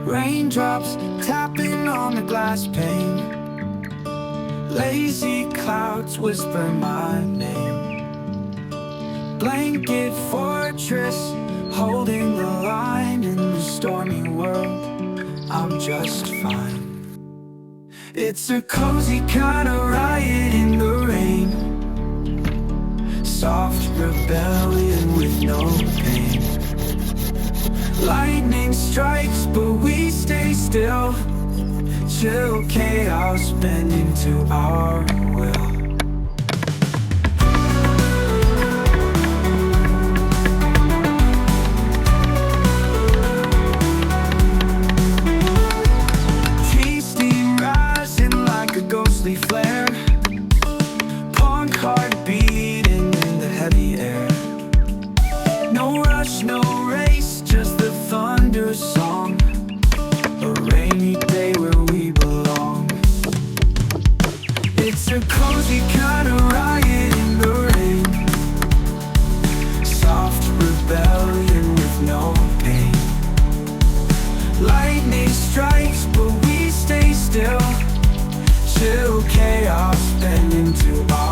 Raindrops tapping on the glass pane. Lazy clouds whisper my name. Blanket fortress holding the line in the stormy world. I'm just fine. It's a cozy kind of riot in the rain. Soft rebellion with no pain. Lightning strikes but we stay still. Chill chaos bending to our will. Flare, punk heart beating in the heavy air. No rush, no race, just the thunder song. A rainy day where we belong. It's a cozy kind of riot in the rain. Soft rebellion with no pain. Lightning strikes but we stay still. Chill chaos bending to our